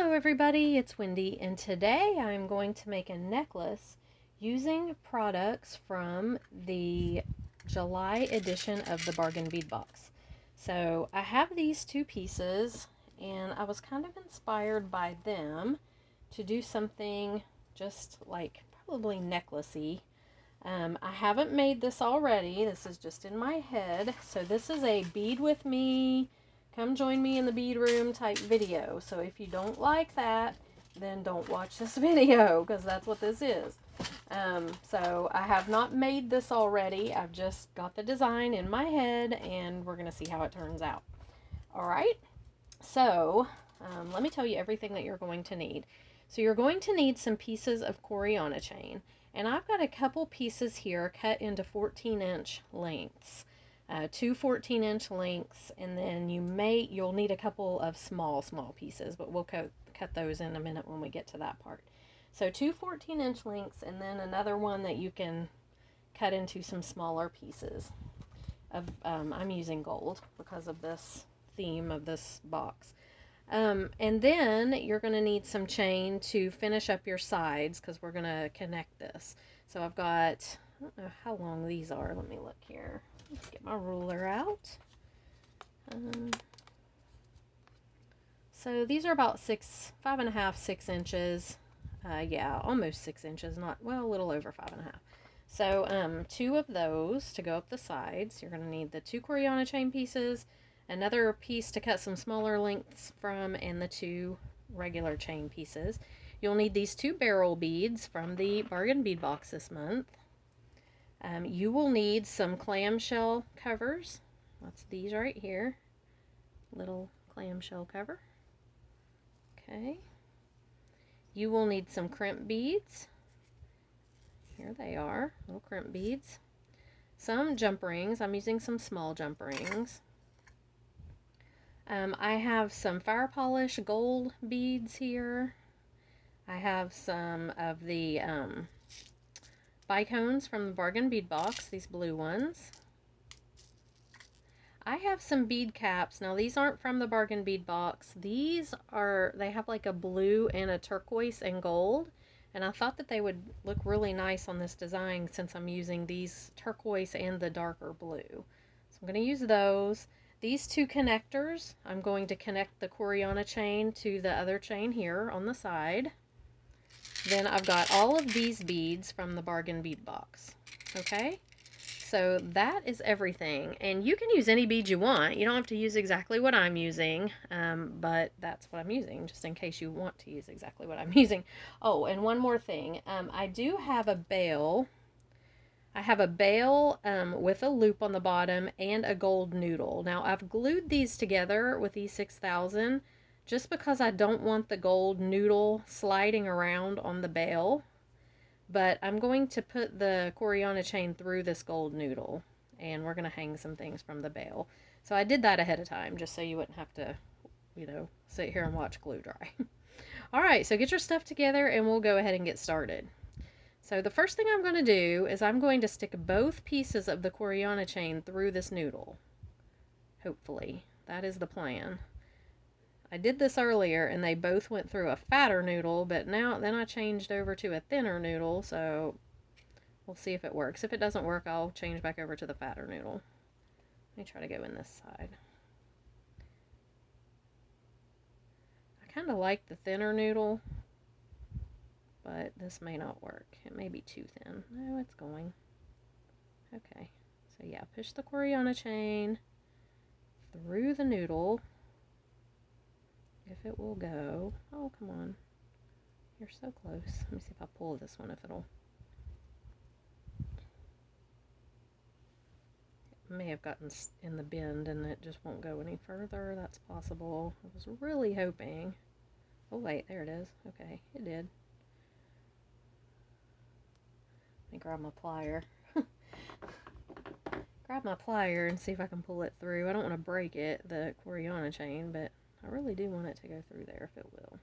Hello everybody, it's Wendy, and today I'm going to make a necklace using products from the July edition of the Bargain Bead Box. So I have these two pieces, and I was kind of inspired by them to do something just like probably necklacey. I haven't made this already, this is just in my head. So this is a bead with me, come join me in the bead room type video. So if you don't like that, then don't watch this video, because that's what this is. So I have not made this already, I've just got the design in my head and we're going to see how it turns out. Alright, so let me tell you everything that you're going to need. So you're going to need some pieces of Coriana chain. And I've got a couple pieces here cut into 14-inch lengths. Two 14-inch lengths, and then you'll need a couple of small pieces, but we'll cut those in a minute when we get to that part. So two 14-inch lengths, and then another one that you can cut into some smaller pieces. I'm using gold because of this theme of this box. And then you're going to need some chain to finish up your sides, because we're going to connect this. So I've got, I don't know how long these are. Let me look here. Let's get my ruler out. So these are about 5.5, 6 inches. Yeah, almost 6 inches, well, a little over 5.5. So two of those to go up the sides. You're going to need the two Coriana chain pieces, another piece to cut some smaller lengths from, and the two regular chain pieces. You'll need these two barrel beads from the Bargain Bead Box this month. You will need some clamshell covers. That's these right here. Little clamshell cover. Okay. You will need some crimp beads. Here they are, little crimp beads. Some jump rings. I'm using some small jump rings. I have some fire polish gold beads here. I have some of the bicones from the Bargain Bead Box, these blue ones. I have some bead caps. Now these aren't from the Bargain Bead Box. They have like a blue and a turquoise and gold. And I thought that they would look really nice on this design since I'm using these turquoise and the darker blue. So I'm going to use those. These two connectors, I'm going to connect the Coriana chain to the other chain here on the side. Then I've got all of these beads from the Bargain Bead Box. Okay, so that is everything. And you can use any bead you want. You don't have to use exactly what I'm using, but that's what I'm using, just in case you want to use exactly what I'm using. Oh, and one more thing. I do have a bail. I have a bail with a loop on the bottom and a gold noodle. Now I've glued these together with E6000 just because I don't want the gold noodle sliding around on the bail. But I'm going to put the Coriana chain through this gold noodle, and we're going to hang some things from the bail. So I did that ahead of time just so you wouldn't have to, sit here and watch glue dry. Alright, so get your stuff together and we'll go ahead and get started. So the first thing I'm going to do is I'm going to stick both pieces of the Coriana chain through this noodle. Hopefully. That is the plan. I did this earlier and they both went through a fatter noodle, but then I changed over to a thinner noodle, so we'll see if it works. If it doesn't work, I'll change back over to the fatter noodle. Let me try to go in this side. I kind of like the thinner noodle, but this may not work. It may be too thin. No, it's going. Okay, so yeah, push the Coriana chain through the noodle. If it will go. Oh, come on. You're so close. Let me see if I pull this one, if it'll. It may have gotten in the bend and it just won't go any further. That's possible. I was really hoping. Oh, wait, there it is. Okay, it did. Let me grab my plier. Grab my plier and see if I can pull it through. I don't want to break it, the Coriana chain, but I really do want it to go through there if it will.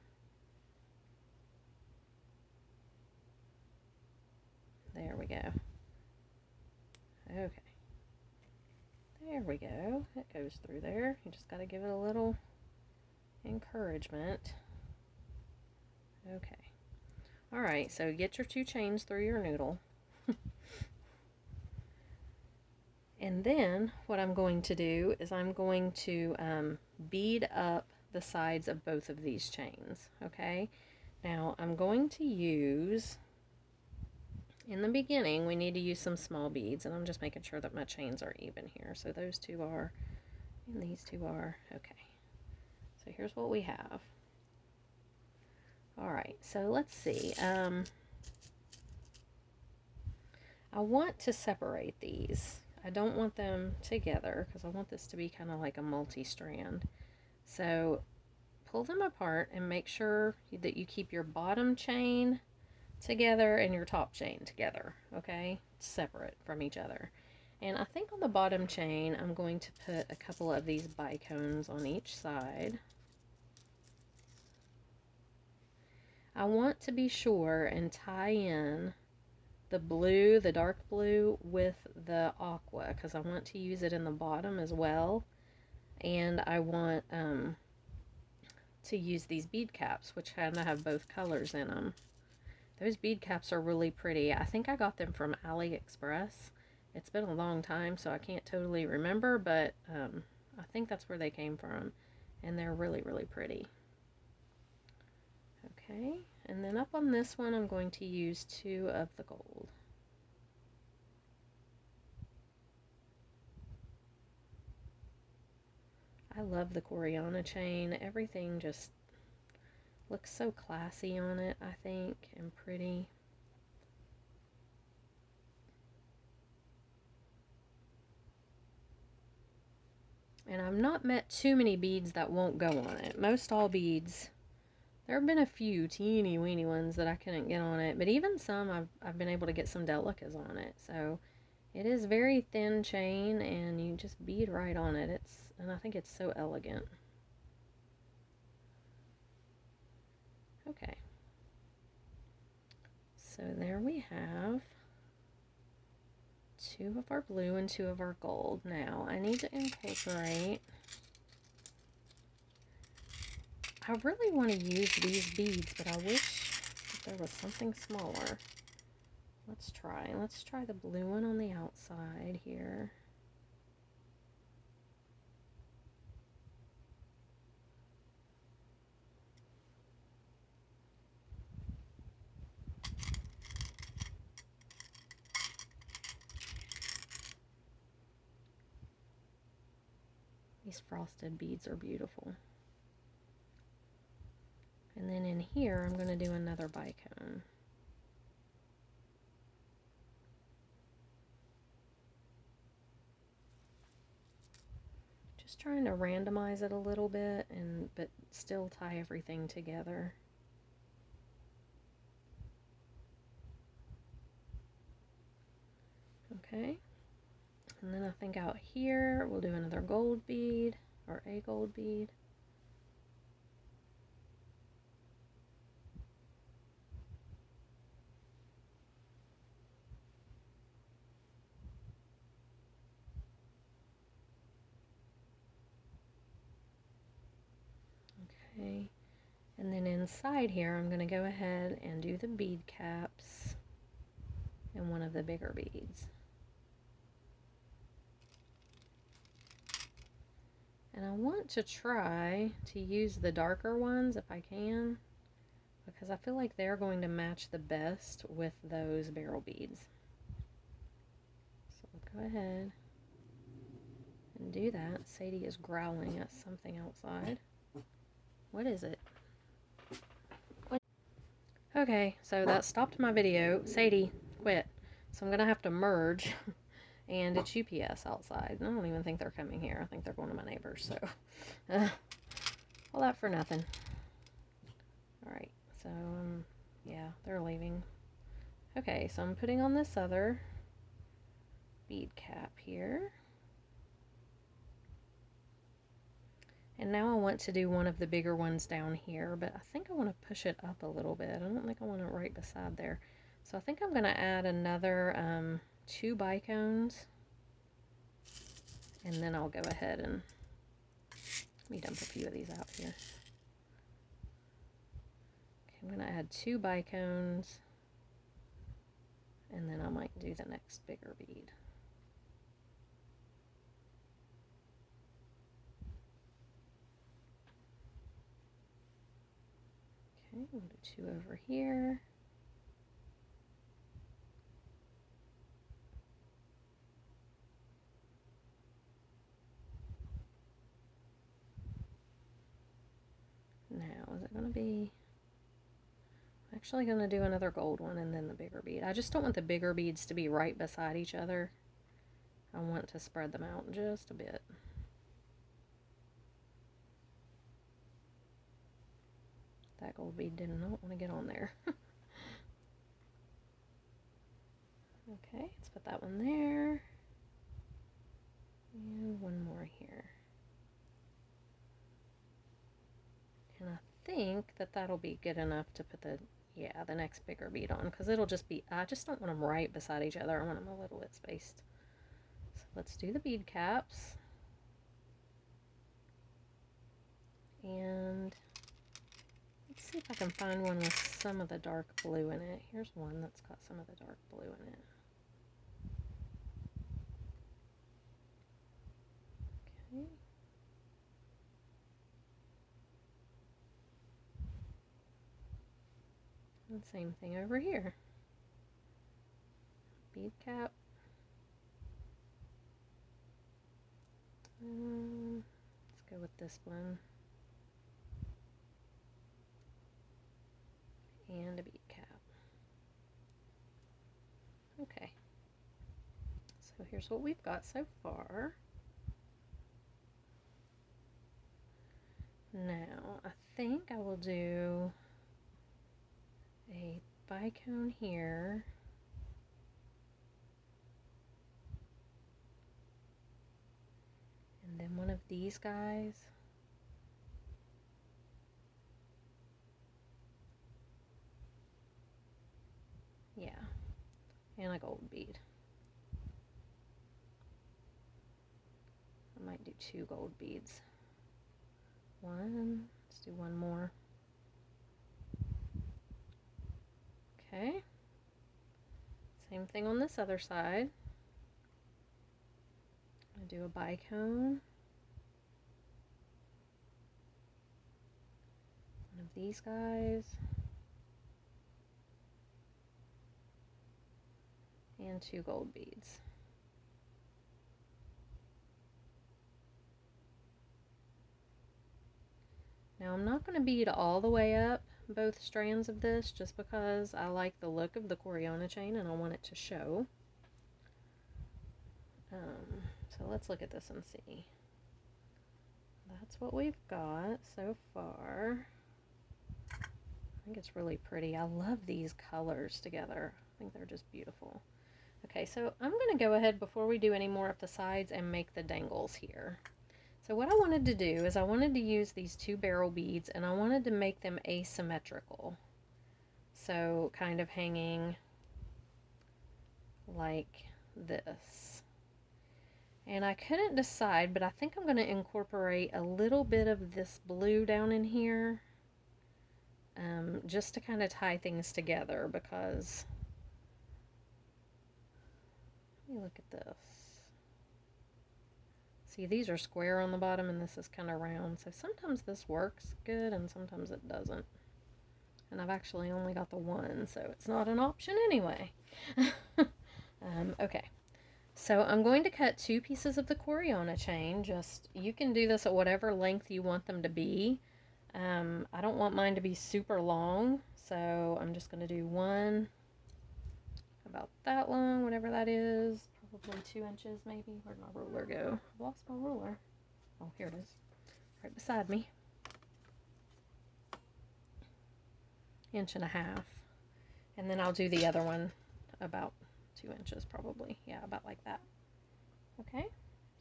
There we go. Okay. There we go. It goes through there. You just got to give it a little encouragement. Okay. All right, so get your 2 chains through your noodle. And then what I'm going to do is I'm going to bead up the sides of both of these chains, okay? Now I'm going to use, in the beginning, we need to use some small beads, and I'm just making sure that my chains are even here. So those 2 are, and these 2 are, okay. So here's what we have. All right, so let's see. I want to separate these. I don't want them together because I want this to be kind of like a multi-strand. So pull them apart and make sure that you keep your bottom chain together and your top chain together, okay? Separate from each other. And I think on the bottom chain, I'm going to put a couple of these bicones on each side. I want to be sure and tie in the blue, the dark blue, with the aqua because I want to use it in the bottom as well. And I want to use these bead caps, which kind of have both colors in them. Those bead caps are really pretty. I think I got them from AliExpress. It's been a long time, so I can't totally remember, but I think that's where they came from. And they're really, really pretty. Okay, and then up on this one, I'm going to use 2 of the gold. I love the Coriana chain. Everything just looks so classy on it, I think, and pretty. And I've not met too many beads that won't go on it. Most all beads, there have been a few teeny weeny ones that I couldn't get on it, but even some I've been able to get some delicas on it. So it is very thin chain and you just bead right on it. And I think it's so elegant. Okay. So there we have 2 of our blue and 2 of our gold. Now I need to incorporate, I really want to use these beads, but I wish that there was something smaller. Let's try the blue one on the outside here. These frosted beads are beautiful. And then in here, I'm going to do another bicone. Just trying to randomize it a little bit, but still tie everything together. Okay. And then I think out here, we'll do another gold bead, or a gold bead. Okay, and then inside here I'm going to go ahead and do the bead caps and one of the bigger beads. And I want to try to use the darker ones if I can, because I feel like they're going to match the best with those barrel beads. So we'll go ahead and do that. Sadie is growling at something outside. What is it? Okay, so that stopped my video. Sadie, quit. So I'm gonna have to merge, and it's UPS outside. I don't even think they're coming here. I think they're going to my neighbors, so all that for nothing. Alright, so yeah, they're leaving. Okay, so I'm putting on this other bead cap here. And now I want to do one of the bigger ones down here, but I think I want to push it up a little bit. I don't think I want it right beside there. So I think I'm going to add another 2 bicones. And then I'll go ahead and let me dump a few of these out here. Okay, I'm I'm going to add 2 bicones, and then I might do the next bigger bead. Okay, we'll do 2 over here. Now, is it going to be... I'm actually going to do another gold one and then the bigger bead. I just don't want the bigger beads to be right beside each other. I want to spread them out just a bit. That gold bead did not want to get on there. Okay, let's put that one there. And one more here. And I think that that'll be good enough to put the next bigger bead on, because it'll just be, I just don't want them right beside each other. I want them a little bit spaced. So let's do the bead caps. And let's see if I can find one with some of the dark blue in it. Here's one that's got some of the dark blue in it. Okay. And same thing over here. Bead cap. Let's go with this one. And a bead cap. Okay. So here's what we've got so far. Now, I think I will do a bicone here. And then one of these guys. Yeah. And a gold bead. I might do 2 gold beads. One. Let's do one more. Okay. Same thing on this other side. I do a bicone. One of these guys. And 2 gold beads. Now I'm not going to bead all the way up both strands of this, just because I like the look of the Coriana chain and I want it to show. So let's look at this and see. That's what we've got so far. I think it's really pretty. I love these colors together. I think they're just beautiful. Okay, so I'm going to go ahead before we do any more up the sides and make the dangles here. So what I wanted to do is I wanted to use these 2 barrel beads and I wanted to make them asymmetrical. So kind of hanging like this. And I couldn't decide, but I think I'm going to incorporate a little bit of this blue down in here, just to kind of tie things together, because, let me look at this. See, these are square on the bottom and this is kind of round, so sometimes this works good and sometimes it doesn't. And I've actually only got the one, so it's not an option anyway. Okay. So I'm going to cut 2 pieces of the Coriana chain. Just, you can do this at whatever length you want them to be. I don't want mine to be super long, so I'm just going to do one about that long, whatever that is. Probably 2 inches maybe. Where'd my ruler go? I've lost my ruler. Oh, here it is. Right beside me. 1.5 inches. And then I'll do the other one about 2 inches probably. Yeah, about like that. Okay,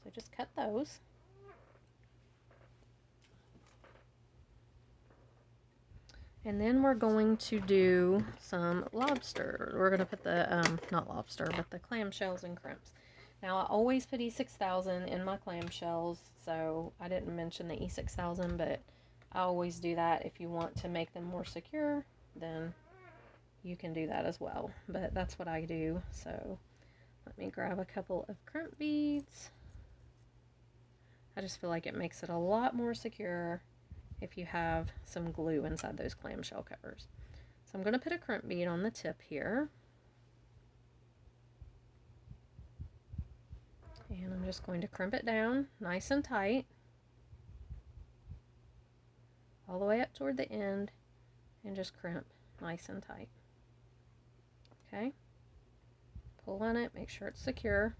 so just cut those. And then we're going to do some lobster. We're going to put the, not lobster, but the clamshells and crimps. Now, I always put E6000 in my clamshells, so I didn't mention the E6000, but I always do that if you want to make them more secure. then you can do that as well. But that's what I do. So let me grab a couple of crimp beads. I just feel like it makes it a lot more secure if you have some glue inside those clamshell covers. So I'm going to put a crimp bead on the tip here. And I'm just going to crimp it down nice and tight all the way up toward the end and just crimp nice and tight. Okay, pull on it, make sure it's secure.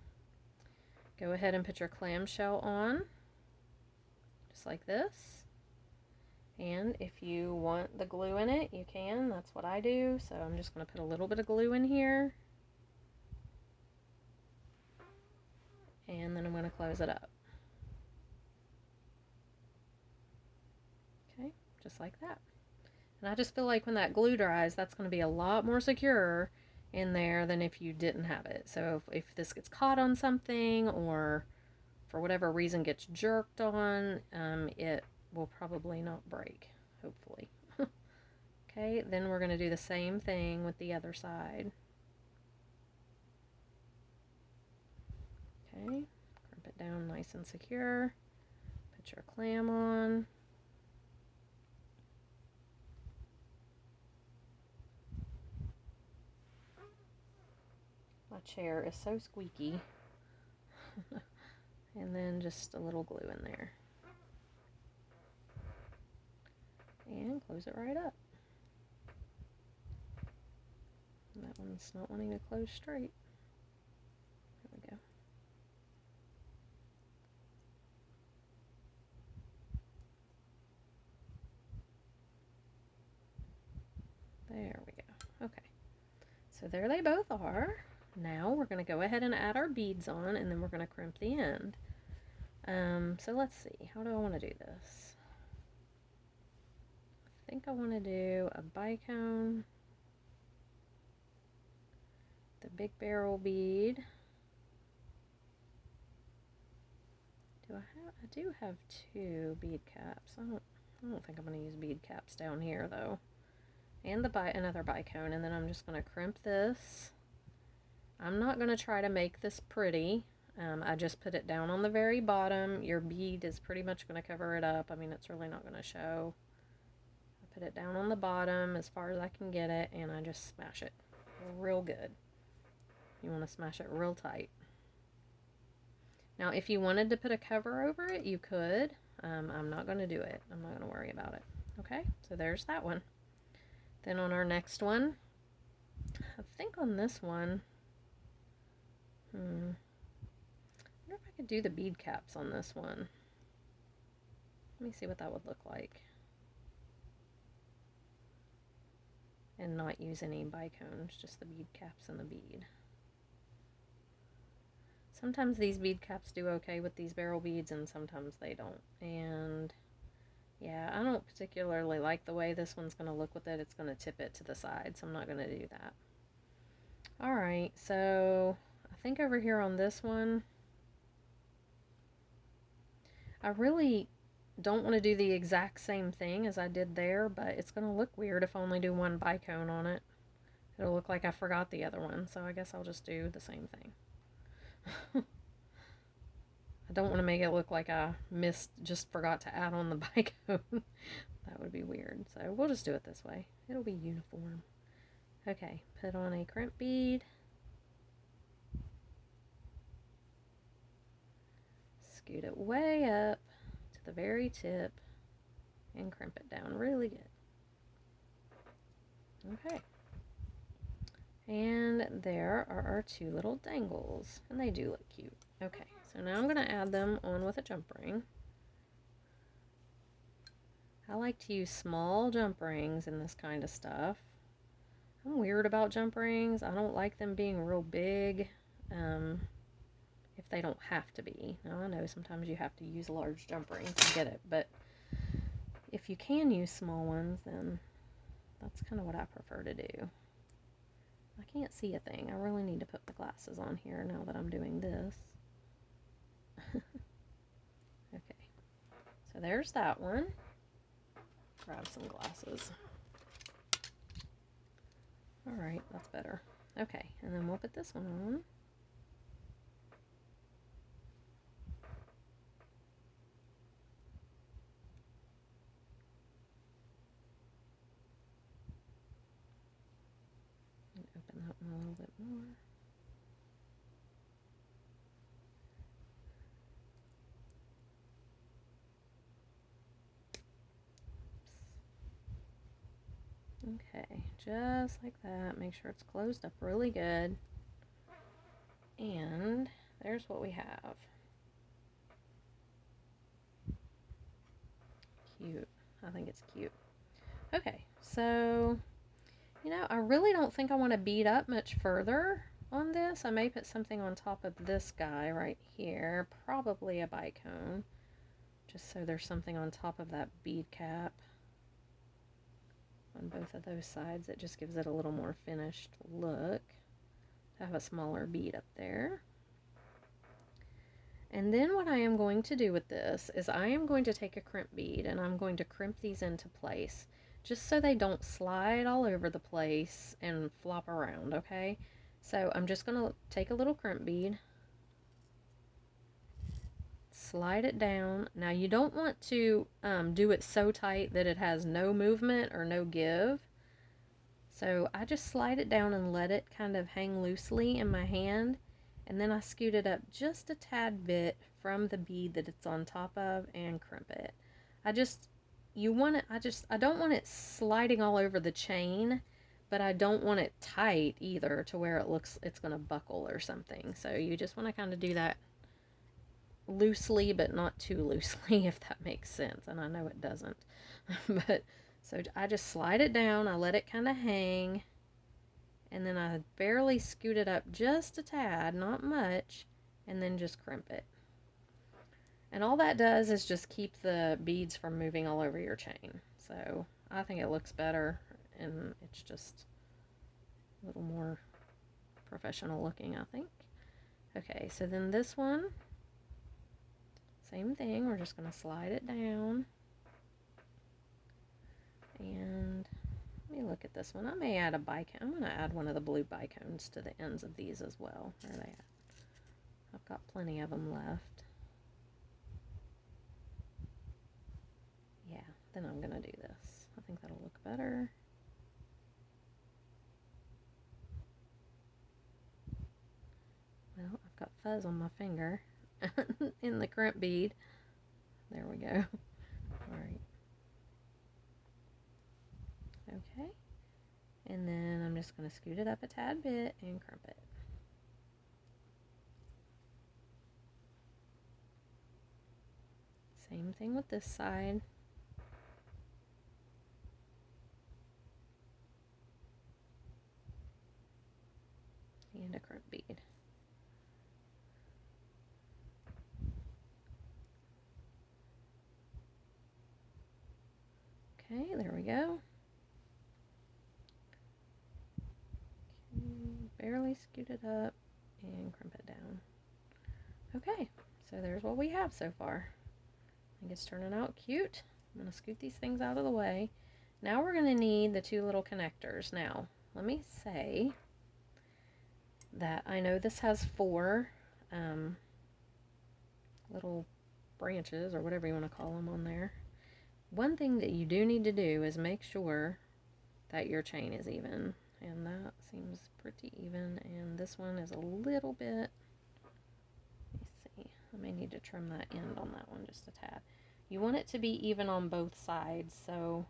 Go ahead and put your clamshell on just like this. And if you want the glue in it, you can. That's what I do. So I'm just going to put a little bit of glue in here. And then I'm going to close it up. Okay, just like that. And I just feel like when that glue dries, that's going to be a lot more secure in there than if you didn't have it. So if this gets caught on something or for whatever reason gets jerked on, it will probably not break, hopefully. Okay, then we're going to do the same thing with the other side. Okay, crimp it down nice and secure. Put your clam on. My chair is so squeaky. And then just a little glue in there. And close it right up. And that one's not wanting to close straight. There we go. There we go. Okay. So there they both are. Now we're going to go ahead and add our beads on, and then we're going to crimp the end. So let's see. How do I want to do this? I think I want to do a bicone, the big barrel bead. I do have 2 bead caps. I don't think I'm going to use bead caps down here though. And another bicone, and then I'm just going to crimp this. I'm not going to try to make this pretty. I just put it down on the very bottom. Your bead is pretty much going to cover it up. I mean, it's really not going to show. I put it down on the bottom as far as I can get it, and I just smash it real good. You want to smash it real tight. Now, if you wanted to put a cover over it, you could. I'm not going to do it. I'm not going to worry about it. Okay, so there's that one. Then on our next one, I think on this one, I wonder if I could do the bead caps on this one. Let me see what that would look like. And not use any bicones, just the bead caps and the bead. Sometimes these bead caps do okay with these barrel beads and sometimes they don't. And yeah, I don't particularly like the way this one's going to look with it. It's going to tip it to the side, so I'm not going to do that. Alright, so I think over here on this one, I really don't want to do the exact same thing as I did there, but it's going to look weird if I only do one bicone on it. It'll look like I forgot the other one, so I guess I'll just do the same thing. I don't want to make it look like I just forgot to add on the bicone. That would be weird, so we'll just do it this way. It'll be uniform. Okay, put on a crimp bead. Scoot it way up to the very tip and crimp it down really good. Okay. And there are our 2 little dangles, and they do look cute. Okay, so now I'm going to add them on with a jump ring. I like to use small jump rings in this kind of stuff. I'm weird about jump rings. I don't like them being real big if they don't have to be. Now I know sometimes you have to use a large jump ring to get it, but if you can use small ones, then that's kind of what I prefer to do. I can't see a thing. I really need to put my glasses on here now that I'm doing this. Okay, so there's that one. Grab some glasses. Alright, that's better. Okay, and then we'll put this one on. And open that one a little bit more. Okay, just like that. Make sure it's closed up really good. And there's what we have. Cute. I think it's cute. Okay, so, you know, I really don't think I want to bead up much further on this. I may put something on top of this guy right here, probably a bicone, just so there's something on top of that bead cap on both of those sides. It just gives it a little more finished look to have a smaller bead up there. And then what I am going to do with this is I am going to take a crimp bead and I'm going to crimp these into place just so they don't slide all over the place and flop around, okay? So I'm just going to take a little crimp bead, slide it down. Now you don't want to do it so tight that it has no movement or no give. So I just slide it down and let it kind of hang loosely in my hand. And then I scoot it up just a tad bit from the bead that it's on top of and crimp it. I don't want it sliding all over the chain, but I don't want it tight either to where it looks it's going to buckle or something. So you just want to kind of do that loosely, but not too loosely, if that makes sense. And I know it doesn't. But so I just slide it down, I let it kind of hang, and then I barely scoot it up just a tad, not much, and then just crimp it. And all that does is just keep the beads from moving all over your chain. So I think it looks better, and it's just a little more professional looking, I think. Okay, so then this one, same thing. We're just going to slide it down. And let me look at this one. I may add a bicone. I'm going to add one of the blue bicones to the ends of these as well. Where are they at? I've got plenty of them left. Yeah, then I'm going to do this. I think that'll look better. Well, I've got fuzz on my finger in the crimp bead. There we go. Alright. Okay. And then I'm just going to scoot it up a tad bit and crimp it. Same thing with this side. And a crimp bead. Okay, there we go. Okay, barely scoot it up and crimp it down. Okay, so there's what we have so far. I think it's turning out cute. I'm going to scoot these things out of the way. Now we're going to need the two little connectors. Now, let me say that I know this has four little branches or whatever you want to call them on there. One thing that you do need to do is make sure that your chain is even, and that seems pretty even, and this one is a little bit, let me see, I may need to trim that end on that one just a tad. You want it to be even on both sides, so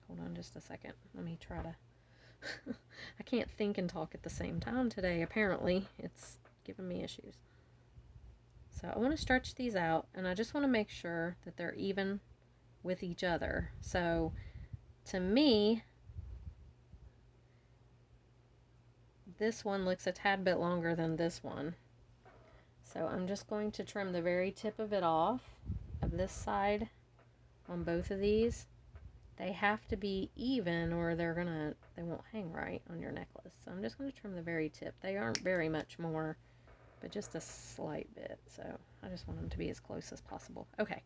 hold on just a second, let me try to I can't think and talk at the same time today, apparently. It's giving me issues. So I want to stretch these out, and I just want to make sure that they're even with each other. So to me, this one looks a tad bit longer than this one. So I'm just going to trim the very tip of it off of this side on both of these. They have to be even or they won't hang right on your necklace. So I'm just going to trim the very tip. They aren't very much more, but just a slight bit. So I just want them to be as close as possible. Okay,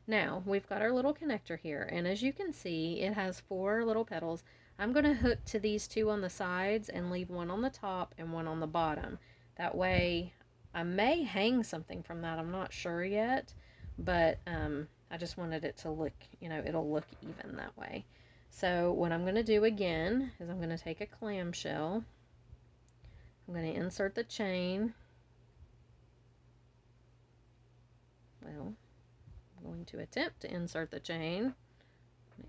Now, we've got our little connector here, and as you can see, it has 4 little petals. I'm going to hook to these 2 on the sides and leave one on the top and one on the bottom. That way, I may hang something from that, I'm not sure yet, but I just wanted it to look, it'll look even that way. So what I'm going to do again is I'm going to take a clamshell, I'm going to insert the chain, well, I'm going to attempt to insert the chain.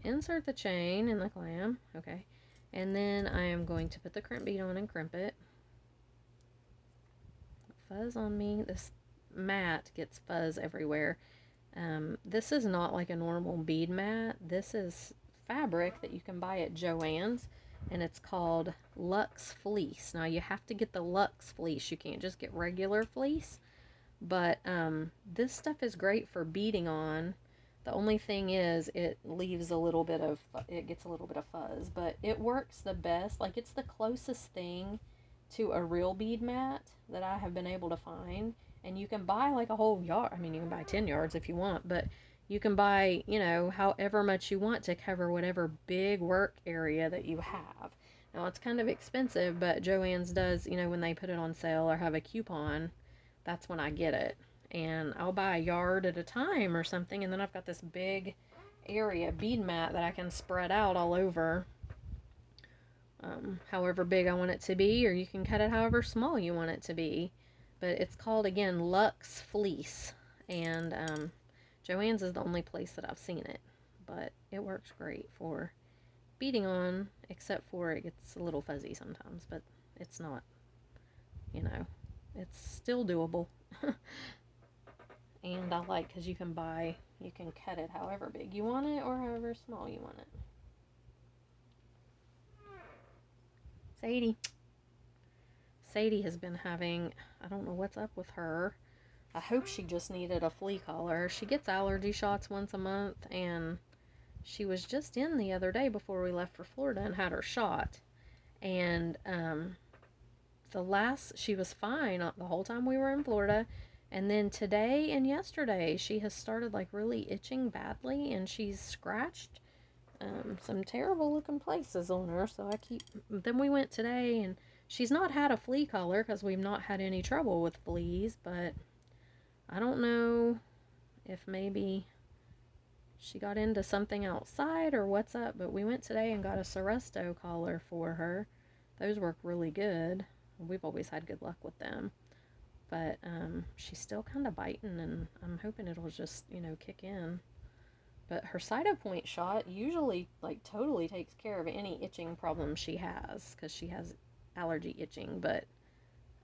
Insert the chain in the clam, okay, and then I am going to put the crimp bead on and crimp it. Fuzz on me. This mat gets fuzz everywhere. This is not like a normal bead mat. This is fabric that you can buy at Joann's, and it's called Luxe Fleece. Now you have to get the Luxe Fleece. You can't just get regular fleece. But this stuff is great for beading on. The only thing is it leaves a little bit of, it gets a little bit of fuzz, but it works the best. Like, it's the closest thing to a real bead mat that I have been able to find. And you can buy like a whole yard. I mean, you can buy 10 yards if you want, but you can buy, however much you want to cover whatever big work area that you have. Now, it's kind of expensive, but Joann's does, when they put it on sale or have a coupon, that's when I get it. And I'll buy a yard at a time or something, and then I've got this big area bead mat that I can spread out all over, however big I want it to be, or you can cut it however small you want it to be. But it's called, again, Luxe Fleece, and Joann's is the only place that I've seen it, but it works great for beading on, except for it gets a little fuzzy sometimes, but it's not, it's still doable. And I like, because you can cut it however big you want it or however small you want it. Sadie has been having, I don't know what's up with her. I hope she just needed a flea collar. She gets allergy shots once a month, and she was just in the other day before we left for Florida and had her shot. And she was fine the whole time we were in Florida. And then today and yesterday, she has started like really itching badly, and she's scratched some terrible looking places on her. So then we went today, and she's not had a flea collar because we've not had any trouble with fleas, but I don't know if maybe she got into something outside or what's up, but we went today and got a Seresto collar for her. Those work really good. We've always had good luck with them. But she's still kind of biting, and I'm hoping it'll just, kick in. But her Cytopoint shot usually, like, totally takes care of any itching problem she has, because she has allergy itching. But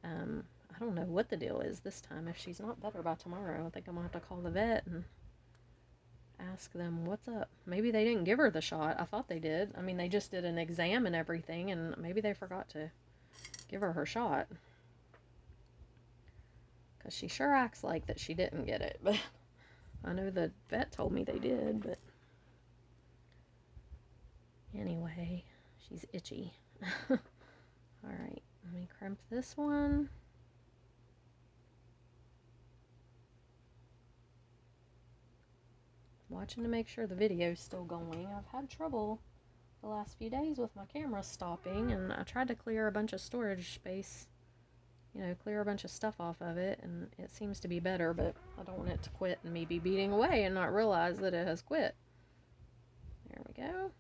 I don't know what the deal is this time. If she's not better by tomorrow, I think I'm going to have to call the vet and ask them what's up. Maybe they didn't give her the shot. I thought they did. I mean, they just did an exam and everything, and maybe they forgot to give her shot. Because she sure acts like that she didn't get it, but I know the vet told me they did, but anyway, she's itchy. Alright, let me crimp this one. Watching to make sure the video's still going. I've had trouble the last few days with my camera stopping, and I tried to clear a bunch of storage space, clear a bunch of stuff off of it, and it seems to be better, but I don't want it to quit and me be beating away and not realize that it has quit. There we go.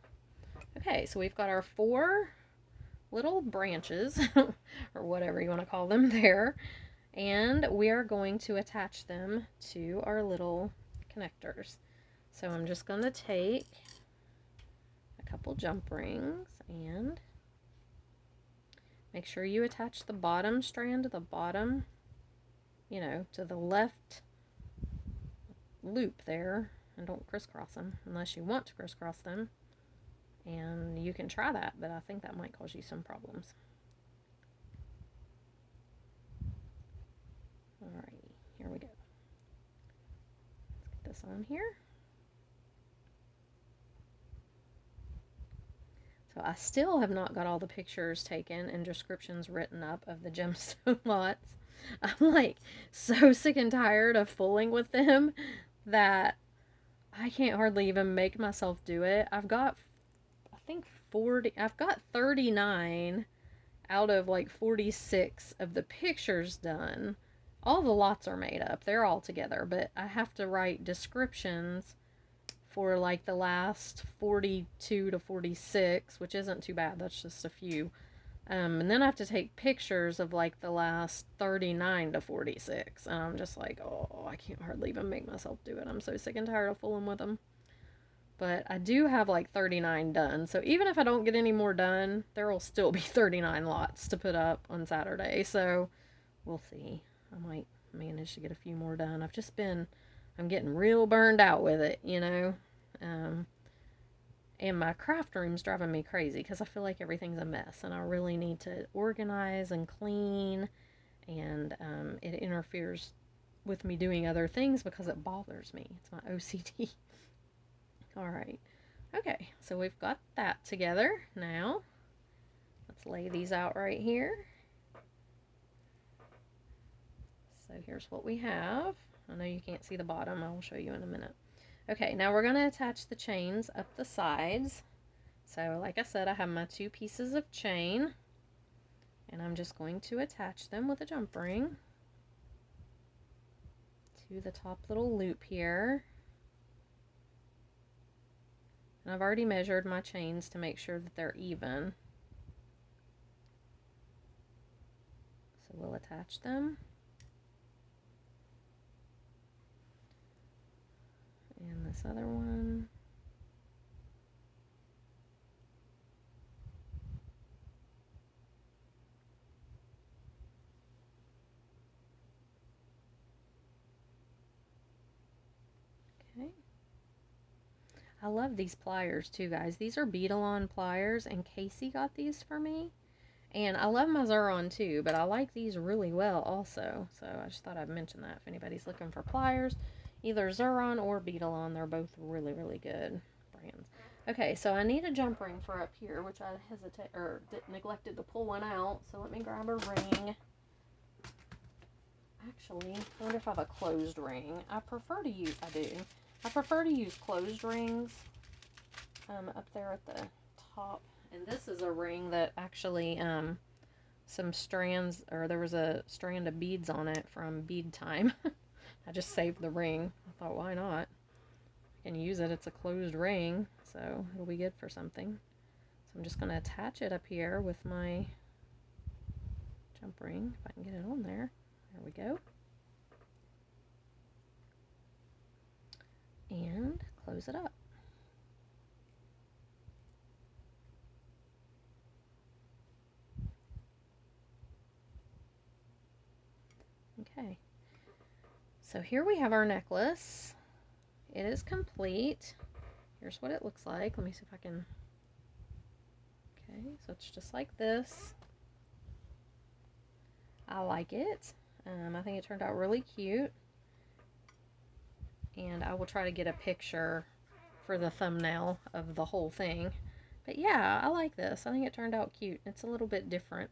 Okay, so we've got our 4 little branches, or whatever you want to call them there, and we are going to attach them to our little connectors. So I'm just going to take a couple jump rings and make sure you attach the bottom strand to the bottom, to the left loop there, and don't crisscross them unless you want to crisscross them. And you can try that, but I think that might cause you some problems. Alrighty, here we go. Let's get this on here. So I still have not got all the pictures taken and descriptions written up of the gemstone lots. I'm like so sick and tired of fooling with them that I can't hardly even make myself do it. I've got, I think 40, I've got 39 out of like 46 of the pictures done. All the lots are made up. They're all together, but I have to write descriptions for like the last 42 to 46, which isn't too bad. That's just a few. And then I have to take pictures of like the last 39 to 46. And I'm just like, oh, I can't hardly even make myself do it. I'm so sick and tired of fooling with them. But I do have like 39 done. So even if I don't get any more done, there will still be 39 lots to put up on Saturday. So we'll see. I might manage to get a few more done. I'm getting real burned out with it, you know. Um, and my craft room's driving me crazy because I feel like everything's a mess and I really need to organize and clean. And it interferes with me doing other things because it bothers me. It's my OCD. All right. Okay, so we've got that together. Now, let's lay these out right here. So here's what we have. I know you can't see the bottom. I will show you in a minute. Okay, now we're going to attach the chains up the sides. So like I said, I have my 2 pieces of chain. And I'm just going to attach them with a jump ring to the top little loop here. And I've already measured my chains to make sure that they're even. So we'll attach them. And this other one. Okay. I love these pliers too, guys. These are Bead pliers, and Casey got these for me. And I love my Zuron too, but I like these really well also. So I just thought I'd mention that if anybody's looking for pliers. Either Zuron or Bead, they're both really, really good brands. Okay, so I need a jump ring for up here, which I neglected to pull one out. So let me grab a ring. Actually, I wonder if I have a closed ring. I prefer to use closed rings up there at the top. And this is a ring that actually some strands, or there was a strand of beads on it from bead time. I just saved the ring. I thought, why not? I can use it. It's a closed ring, so it'll be good for something. So I'm just going to attach it up here with my jump ring, if I can get it on there. There we go. And close it up. Okay. So here we have our necklace. It is complete. Here's what it looks like. Let me see if I can... Okay, so it's just like this. I like it. I think it turned out really cute. And I will try to get a picture for the thumbnail of the whole thing. But yeah, I like this. I think it turned out cute. It's a little bit different.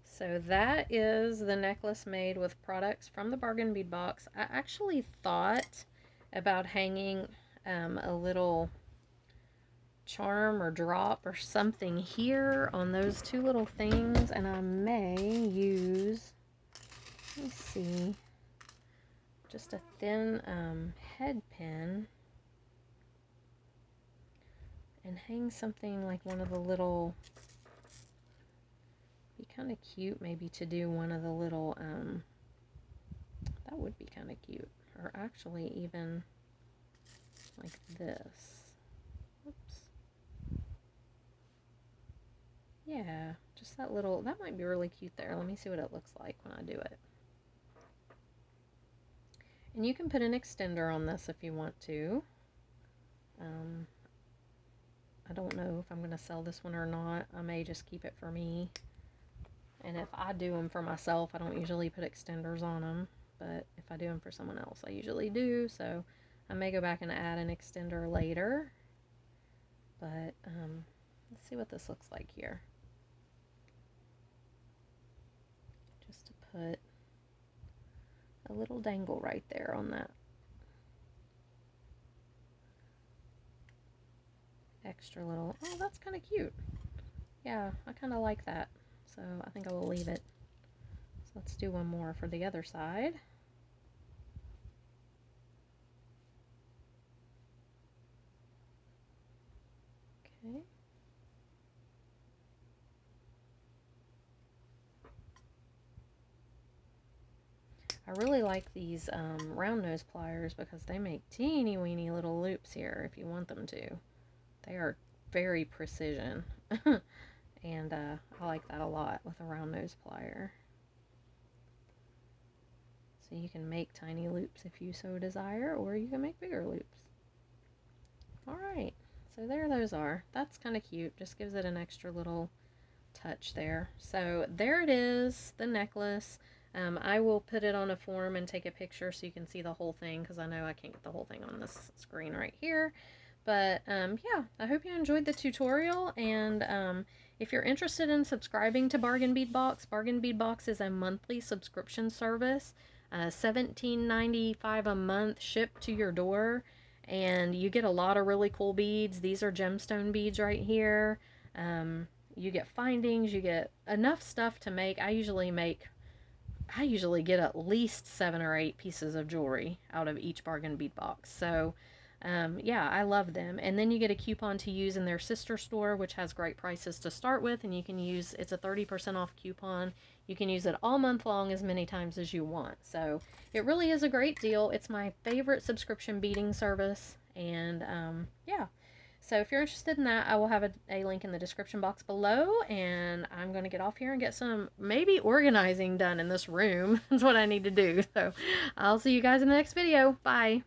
So that is the necklace made with products from the Bargain Bead box. I actually thought about hanging a little charm or drop or something here on those 2 little things, and I may use, let me see, just a thin head pin and hang something like one of the little, be kind of cute maybe to do one of the little, that would be kind of cute, or actually even like this. Oops. Yeah, just that little, that might be really cute there. Let me see what it looks like when I do it. And you can put an extender on this if you want to. I don't know if I'm going to sell this one or not. I may just keep it for me. And if I do them for myself, I don't usually put extenders on them. But if I do them for someone else, I usually do. So I may go back and add an extender later. But let's see what this looks like here. Just to put a little dangle right there on that extra little, oh, that's kind of cute. Yeah, I kind of like that. So I think I will leave it. So let's do one more for the other side. Okay. I really like these round nose pliers because they make teeny weeny little loops here if you want them to. They are very precision. And I like that a lot with a round nose plier. So you can make tiny loops if you so desire, or you can make bigger loops. Alright, so there those are. That's kind of cute. Just gives it an extra little touch there. So there it is, the necklace. I will put it on a form and take a picture so you can see the whole thing, because I know I can't get the whole thing on this screen right here. But yeah, I hope you enjoyed the tutorial, and if you're interested in subscribing to Bargain Bead Box is a monthly subscription service, $17.95 a month shipped to your door, and you get a lot of really cool beads. These are gemstone beads right here. You get findings, you get enough stuff to make. I usually get at least 7 or 8 pieces of jewelry out of each Bargain Bead Box. So yeah, I love them. And then you get a coupon to use in their sister store, which has great prices to start with, and you can use, it's a 30% off coupon. You can use it all month long as many times as you want. So it really is a great deal. It's my favorite subscription beading service, and yeah. So if you're interested in that, I will have a link in the description box below, and I'm going to get off here and get some maybe organizing done in this room. That's what I need to do. So I'll see you guys in the next video. Bye.